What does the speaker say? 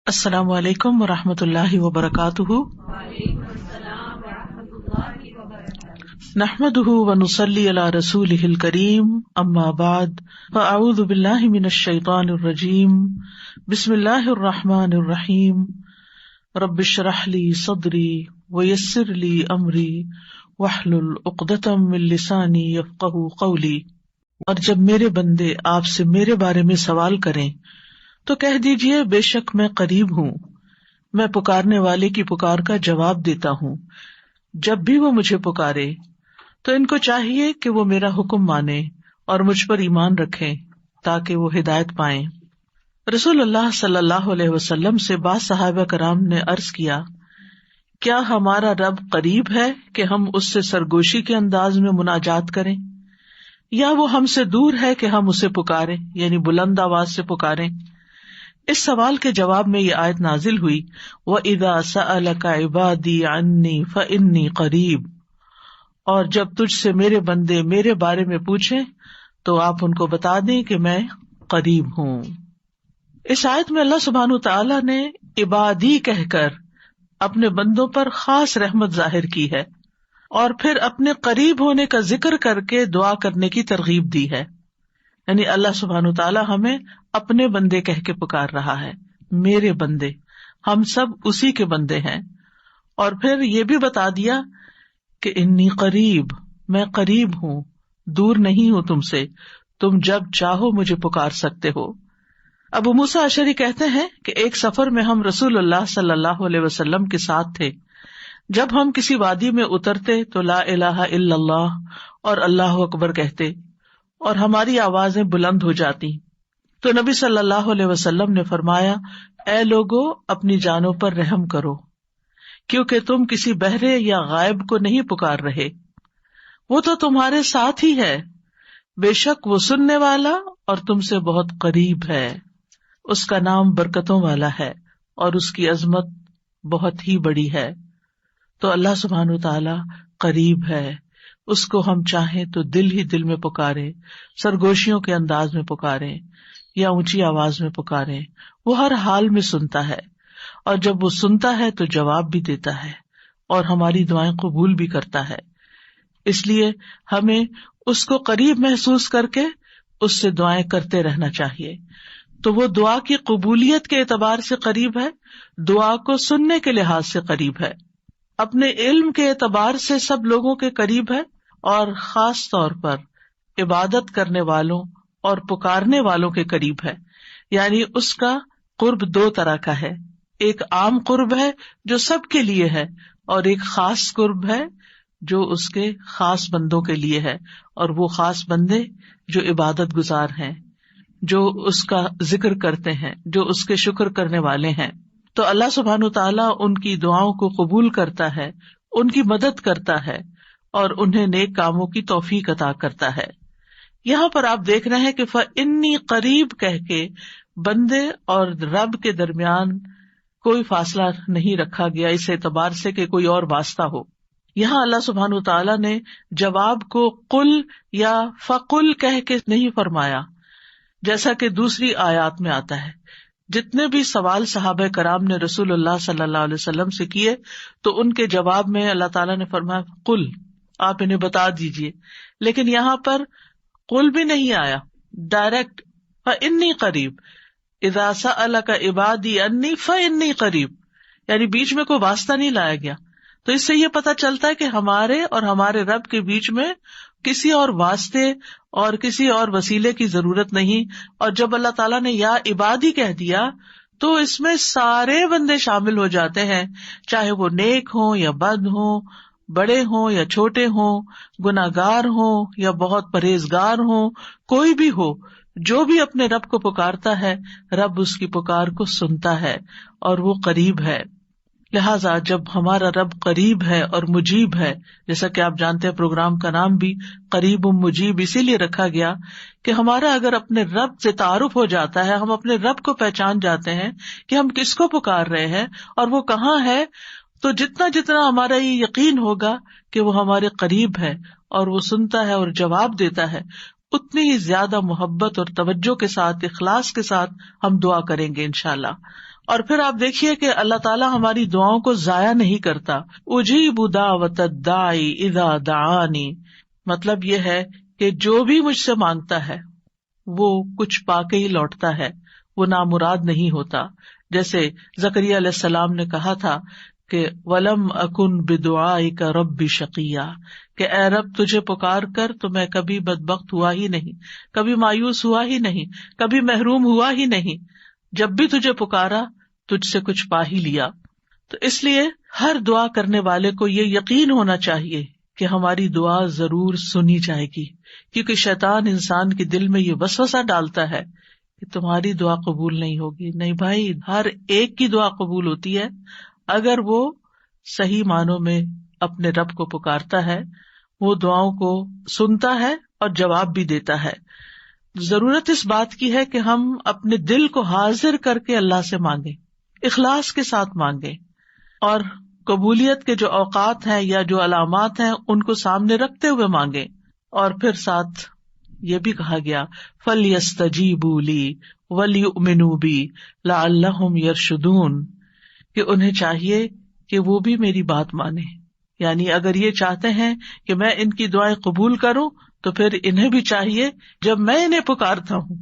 السلام علیکم ورحمۃ اللہ وبرکاتہ۔ نحمده ونصلی علی رسولہ الکریم، اما بعد، فاعوذ باللہ من الشیطان الرجیم، بسم اللہ الرحمن الرحیم، رب اشرح لی صدری ویسر لی امری واحلل عقدۃ من لسانی یفقہوا قولی۔ اور جب میرے بندے آپ سے میرے بارے میں سوال کریں تو کہہ دیجئے بے شک میں قریب ہوں، میں پکارنے والے کی پکار کا جواب دیتا ہوں۔ جب بھی وہ مجھے پکارے تو ان کو چاہیے کہ وہ میرا حکم مانیں اور مجھ پر ایمان رکھیں تاکہ وہ ہدایت پائیں۔ رسول اللہ صلی اللہ علیہ وسلم سے بعض صحابہ کرام نے عرض کیا، کیا ہمارا رب قریب ہے کہ ہم اس سے سرگوشی کے انداز میں مناجات کریں، یا وہ ہم سے دور ہے کہ ہم اسے پکاریں، یعنی بلند آواز سے پکاریں؟ اس سوال کے جواب میں یہ آیت نازل ہوئی، وَإِذَا سَأَلَكَ عِبَادِي عَنِّي فَإِنِّي قَرِيبٌ، اور جب تجھ سے میرے بندے میرے بارے میں پوچھیں تو آپ ان کو بتا دیں کہ میں قریب ہوں۔ اس آیت میں اللہ سبحانہ تعالیٰ نے عبادی کہہ کر اپنے بندوں پر خاص رحمت ظاہر کی ہے، اور پھر اپنے قریب ہونے کا ذکر کر کے دعا کرنے کی ترغیب دی ہے۔ یعنی اللہ سبحانہ تعالیٰ ہمیں اپنے بندے کہہ کے پکار رہا ہے، میرے بندے، ہم سب اسی کے بندے ہیں۔ اور پھر یہ بھی بتا دیا کہ انی قریب، میں قریب ہوں، دور نہیں ہوں تم سے، تم جب چاہو مجھے پکار سکتے ہو۔ ابو موسیٰ اشعری کہتے ہیں کہ ایک سفر میں ہم رسول اللہ صلی اللہ علیہ وسلم کے ساتھ تھے۔ جب ہم کسی وادی میں اترتے تو لا الہ الا اللہ اور اللہ اکبر کہتے اور ہماری آوازیں بلند ہو جاتی، تو نبی صلی اللہ علیہ وسلم نے فرمایا، اے لوگو اپنی جانوں پر رحم کرو، کیونکہ تم کسی بہرے یا غائب کو نہیں پکار رہے، وہ تو تمہارے ساتھ ہی ہے، بے شک وہ سننے والا اور تم سے بہت قریب ہے، اس کا نام برکتوں والا ہے اور اس کی عظمت بہت ہی بڑی ہے۔ تو اللہ سبحانہ تعالی قریب ہے، اس کو ہم چاہیں تو دل ہی دل میں پکاریں، سرگوشیوں کے انداز میں پکاریں یا اونچی آواز میں پکاریں، وہ ہر حال میں سنتا ہے، اور جب وہ سنتا ہے تو جواب بھی دیتا ہے اور ہماری دعائیں قبول بھی کرتا ہے۔ اس لیے ہمیں اس کو قریب محسوس کر کے اس سے دعائیں کرتے رہنا چاہیے۔ تو وہ دعا کی قبولیت کے اعتبار سے قریب ہے، دعا کو سننے کے لحاظ سے قریب ہے، اپنے علم کے اعتبار سے سب لوگوں کے قریب ہے، اور خاص طور پر عبادت کرنے والوں اور پکارنے والوں کے قریب ہے۔ یعنی اس کا قرب دو طرح کا ہے، ایک عام قرب ہے جو سب کے لیے ہے، اور ایک خاص قرب ہے جو اس کے خاص بندوں کے لیے ہے، اور وہ خاص بندے جو عبادت گزار ہیں، جو اس کا ذکر کرتے ہیں، جو اس کے شکر کرنے والے ہیں۔ تو اللہ سبحانہ تعالیٰ ان کی دعاؤں کو قبول کرتا ہے، ان کی مدد کرتا ہے اور انہیں نیک کاموں کی توفیق عطا کرتا ہے۔ یہاں پر آپ دیکھ رہے ہیں کہ فَإِنِّي قریب کہہ کے بندے اور رب کے درمیان کوئی فاصلہ نہیں رکھا گیا اس اعتبار سے کہ کوئی اور واسطہ ہو۔ یہاں اللہ سبحانہ تعالیٰ نے جواب کو قل یا فقل کہہ کے نہیں فرمایا، جیسا کہ دوسری آیات میں آتا ہے۔ جتنے بھی سوال صحابہ کرام نے رسول اللہ صلی اللہ علیہ وسلم سے کیے تو ان کے جواب میں اللہ تعالیٰ نے فرمایا قل، آپ انہیں بتا دیجئے، لیکن یہاں پر قل بھی نہیں آیا، ڈائریکٹ فإنی قریب، اذا سألک عبادی انی فإنی قریب، یعنی بیچ میں کوئی واسطہ نہیں لایا گیا۔ تو اس سے یہ پتہ چلتا ہے کہ ہمارے اور ہمارے رب کے بیچ میں کسی اور واسطے اور کسی اور وسیلے کی ضرورت نہیں۔ اور جب اللہ تعالیٰ نے یا عبادی کہہ دیا تو اس میں سارے بندے شامل ہو جاتے ہیں، چاہے وہ نیک ہوں یا بد ہوں، بڑے ہوں یا چھوٹے ہوں، گناہگار ہوں یا بہت پرہیزگار ہوں، کوئی بھی ہو، جو بھی اپنے رب کو پکارتا ہے رب اس کی پکار کو سنتا ہے اور وہ قریب ہے۔ لہٰذا جب ہمارا رب قریب ہے اور مجیب ہے، جیسا کہ آپ جانتے ہیں پروگرام کا نام بھی قریب مجیب اسی لیے رکھا گیا کہ ہمارا اگر اپنے رب سے تعارف ہو جاتا ہے، ہم اپنے رب کو پہچان جاتے ہیں کہ ہم کس کو پکار رہے ہیں اور وہ کہاں ہے، تو جتنا جتنا ہمارا یہ یقین ہوگا کہ وہ ہمارے قریب ہے اور وہ سنتا ہے اور جواب دیتا ہے، اتنی ہی زیادہ محبت اور توجہ کے ساتھ، اخلاص کے ساتھ ہم دعا کریں گے انشاءاللہ۔ اور پھر آپ دیکھیے کہ اللہ تعالیٰ ہماری دعاؤں کو ضائع نہیں کرتا. اجیب دعوت الداعی اذا دعانی، مطلب یہ ہے کہ جو بھی مجھ سے مانگتا ہے وہ کچھ پا کے ہی لوٹتا ہے، وہ نامراد نہیں ہوتا. جیسے زکریا علیہ السلام نے کہا تھا کہ وَلَمْ أَكُنْ بِدُعَائِكَ رَبِّ شَقِيًّا، کہ اے رب تجھے پکار کر تو میں کبھی بدبخت ہوا ہی نہیں، کبھی مایوس ہوا ہی نہیں، کبھی محروم ہوا ہی نہیں. جب بھی تجھے پکارا تجھ سے کچھ پا ہی لیا. تو اس لیے ہر دعا کرنے والے کو یہ یقین ہونا چاہیے کہ ہماری دعا ضرور سنی جائے گی، کیونکہ شیطان انسان کے دل میں یہ وسوسہ ڈالتا ہے کہ تمہاری دعا قبول نہیں ہوگی. نہیں بھائی، ہر ایک کی دعا قبول ہوتی ہے اگر وہ صحیح معنوں میں اپنے رب کو پکارتا ہے، وہ دعاؤں کو سنتا ہے اور جواب بھی دیتا ہے. ضرورت اس بات کی ہے کہ ہم اپنے دل کو حاضر کر کے اللہ سے مانگیں، اخلاص کے ساتھ مانگیں، اور قبولیت کے جو اوقات ہیں یا جو علامات ہیں ان کو سامنے رکھتے ہوئے مانگیں. اور پھر ساتھ یہ بھی کہا گیا فَلْيَسْتَجِيبُوا لِي وَلْيُؤْمِنُوا بِي لَعَلَّهُمْ يَرْشُدُونَ، کہ انہیں چاہیے کہ وہ بھی میری بات مانیں. یعنی اگر یہ چاہتے ہیں کہ میں ان کی دعائیں قبول کروں تو پھر انہیں بھی چاہیے جب میں انہیں پکارتا ہوں